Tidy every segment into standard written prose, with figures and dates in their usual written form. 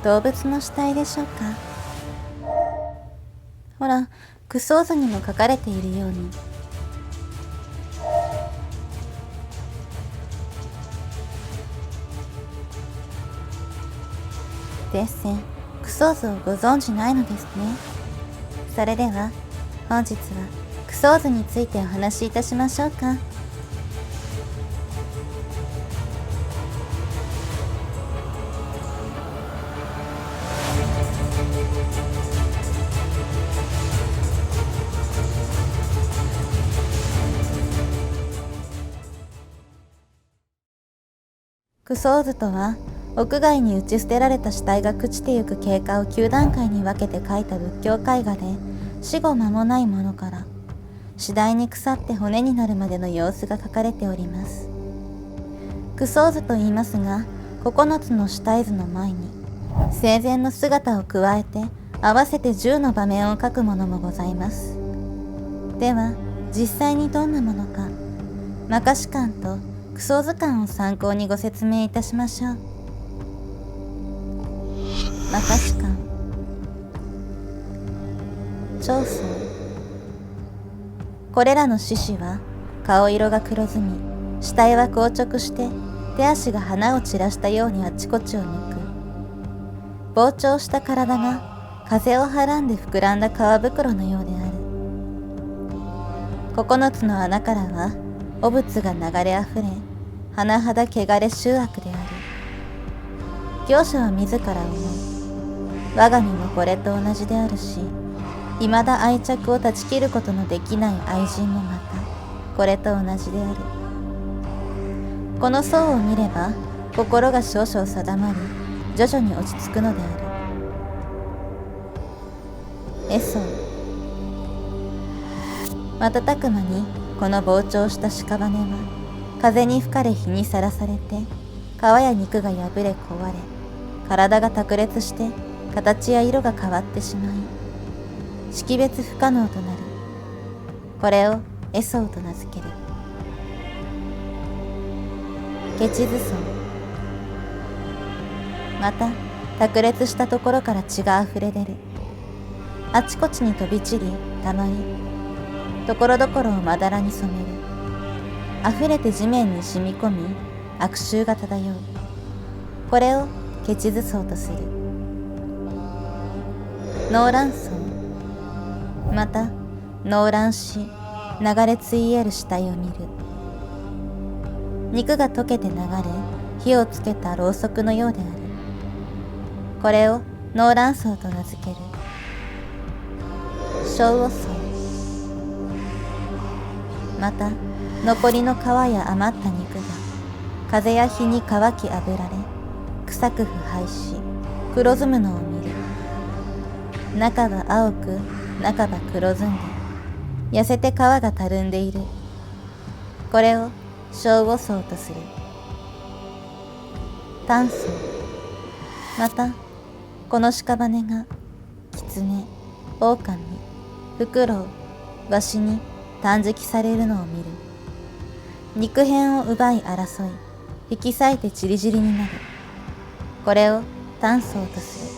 動物の死体でしょうか。ほら、クソーズにも書かれているように。デッセン、クソーズをご存知ないのですね。それでは、本日はクソーズについてお話しいたしましょうか。クソーズとは、屋外に打ち捨てられた死体が朽ちてゆく経過を9段階に分けて書いた仏教絵画で、死後間もないものから、次第に腐って骨になるまでの様子が書かれております。クソーズと言いますが、9つの死体図の前に、生前の姿を加えて、合わせて10の場面を書くものもございます。では、実際にどんなものか、摩訶止観とクソーズ観を参考にご説明いたしましょう。摩訶止観、長宗。これらの獅子は顔色が黒ずみ、死体は硬直して手足が花を散らしたようにあちこちを抜く。膨張した体が風をはらんで膨らんだ皮袋のようである。9つの穴からは汚物が流れあふれ、甚だ汚れ醜悪である。行者は自ら思う。我が身もこれと同じであるし、未だ愛着を断ち切ることのできない愛人もまたこれと同じである。この相を見れば心が少々定まり、徐々に落ち着くのである。エソー。瞬く間にこの膨張した屍は風に吹かれ日にさらされて、皮や肉が破れ壊れ、体が炸裂して形や色が変わってしまい、識別不可能となる。これをエソーと名付ける。ケチズソー。また炸裂したところから血があふれ出る。あちこちに飛び散りたまり、ところどころをまだらに染める。あふれて地面に染み込み、悪臭が漂う。これをケチズソーとする。ノーランソー。またノーランし流れついえる死体を見る。肉が溶けて流れ、火をつけたろうそくのようである。これをノーランソーと名付ける。ショウオソー。また残りの皮や余った肉が風や火に乾きあぶられ、臭く腐敗し黒ずむのを見る。中は青く中は黒ずんで、痩せて皮がたるんでいる。これを小五層とする。短層。またこの屍が狐、狼、フクロウ、ワシに断食されるのを見る。肉片を奪い争い、引き裂いてちりぢりになる。これを短層とする。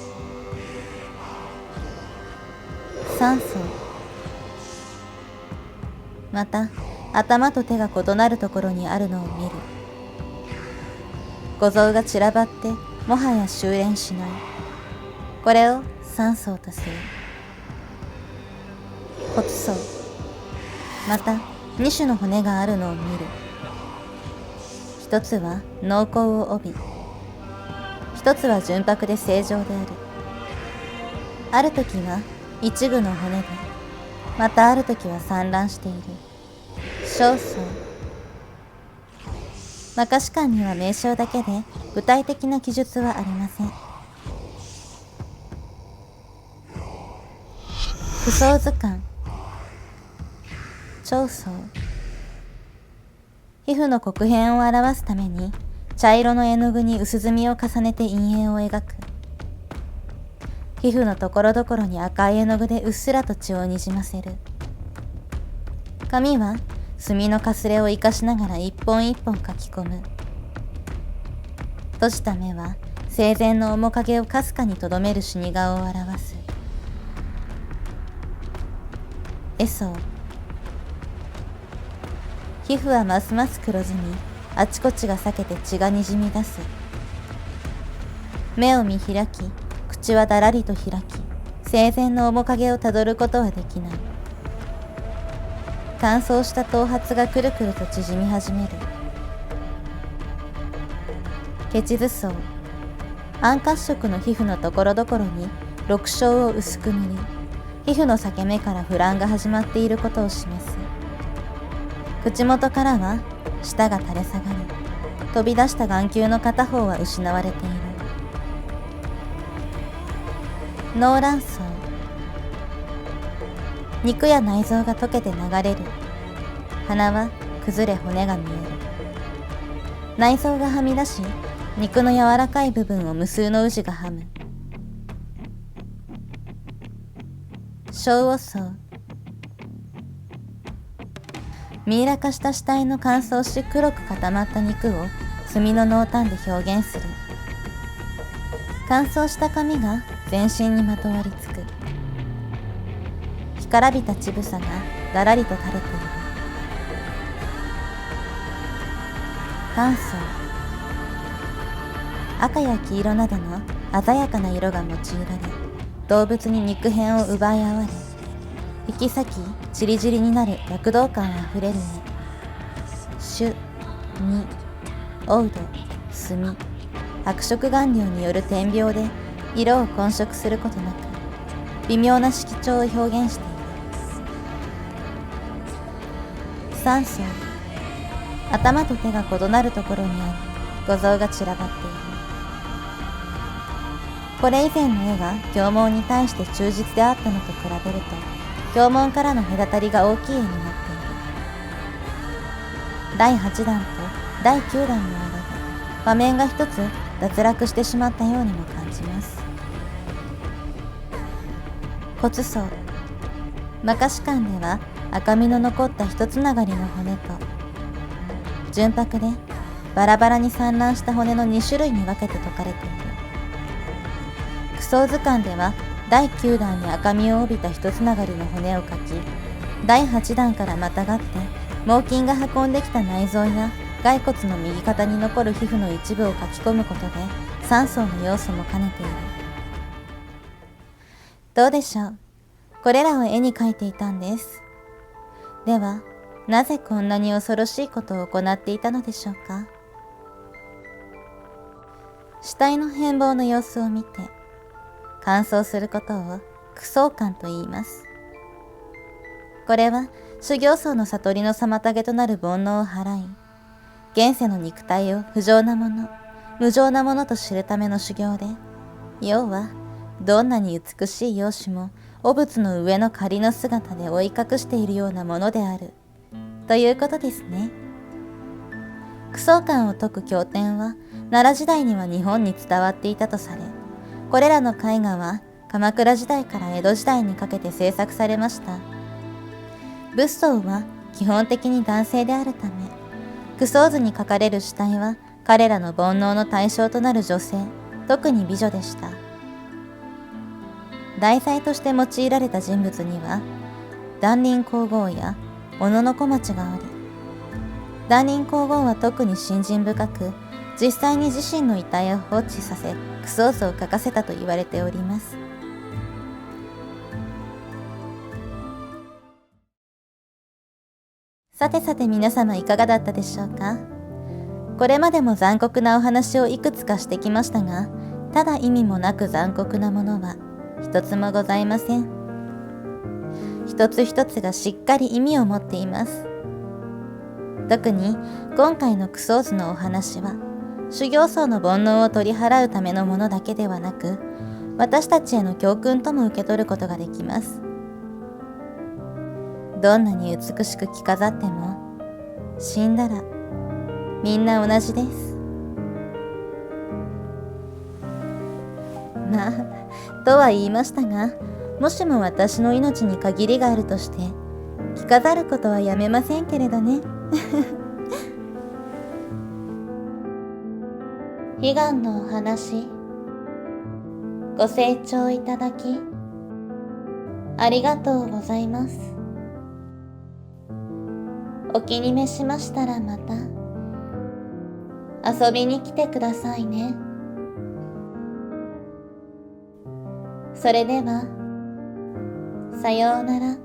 三層。また頭と手が異なるところにあるのを見る。五臓が散らばってもはや修練しない。これを三層とする。骨層。また2種の骨があるのを見る。一つは濃厚を帯び、一つは純白で正常である。ある時は一具の骨で、またある時は散乱している。小層。摩訶止観には名称だけで具体的な記述はありません。不相図鑑。長層。皮膚の黒片を表すために茶色の絵の具に薄墨を重ねて陰影を描く。皮膚のところどころに赤い絵の具でうっすらと血をにじませる。紙は墨のかすれを生かしながら一本一本書き込む。閉じた目は生前の面影をかすかにとどめる死に顔を表す。エソー。皮膚はますます黒ずみ、あちこちが裂けて血がにじみ出す。目を見開き、口はだらりと開き、生前の面影をたどることはできない。乾燥した頭髪がくるくると縮み始める。血図層。暗褐色の皮膚のところどころに緑青を薄く塗り、皮膚の裂け目から腐乱が始まっていることを示す。口元からは舌が垂れ下がり、飛び出した眼球の片方は失われている。脳卵巣。肉や内臓が溶けて流れる。鼻は崩れ骨が見える。内臓がはみ出し、肉の柔らかい部分を無数の蛆がはむ。小黄層。ミイラ化した死体の乾燥し黒く固まった肉を墨の濃淡で表現する。乾燥した髪が全身にまとわりつく。干からびた乳房がだらりと垂れている。乾燥。赤や黄色などの鮮やかな色が用いられ、動物に肉片を奪い合われ、引き裂きちりぢりになる躍動感あふれる目。朱、に、黄土、墨、白色顔料による点描で色を混色することなく、微妙な色調を表現している。三層。頭と手が異なるところにあり、五臓が散らばっている。これ以前の絵が経文に対して忠実であったのと比べると、経文からの隔たりが大きい絵になっている。第8弾と第9弾の間で場面が一つ脱落してしまったようにも感じます。骨層。摩訶止観では赤みの残った一つながりの骨と、純白でバラバラに散乱した骨の2種類に分けて説かれている。九相図鑑では第9弾に赤みを帯びた一つながりの骨を描き、第8弾からまたがって猛禽が運んできた内臓や骸骨の右肩に残る皮膚の一部を書き込むことで3層の要素も兼ねている。どうでしょう。これらを絵に描いていたんです。では、なぜこんなに恐ろしいことを行っていたのでしょうか。死体の変貌の様子を見て、乾燥することを苦相感と言います。これは修行僧の悟りの妨げとなる煩悩を払い、現世の肉体を不浄なもの、無浄なものと知るための修行で、要はどんなに美しい容姿も汚物の上の仮の姿で覆い隠しているようなものであるということですね。苦相観を説く経典は奈良時代には日本に伝わっていたとされ、これらの絵画は鎌倉時代から江戸時代にかけて制作されました。仏像は基本的に男性であるため、苦相図に描かれる死体は彼らの煩悩の対象となる女性、特に美女でした。題材として用いられた人物には、檀林皇后や小野小町があり、檀林皇后は特に信心深く、実際に自身の遺体を放置させ、苦相図を描かせたと言われております。さてさて皆様いかがだったでしょうか。これまでも残酷なお話をいくつかしてきましたが、ただ意味もなく残酷なものは一つもございません。一つ一つがしっかり意味を持っています。特に今回の苦相図のお話は、修行僧の煩悩を取り払うためのものだけではなく、私たちへの教訓とも受け取ることができます。どんなに美しく着飾っても、死んだらみんな同じです。まあ、とは言いましたが、もしも私の命に限りがあるとして、着飾ることはやめませんけれどね。悲願のお話、ご清聴いただき、ありがとうございます。お気に召しましたらまた遊びに来てくださいね。それでは、さようなら。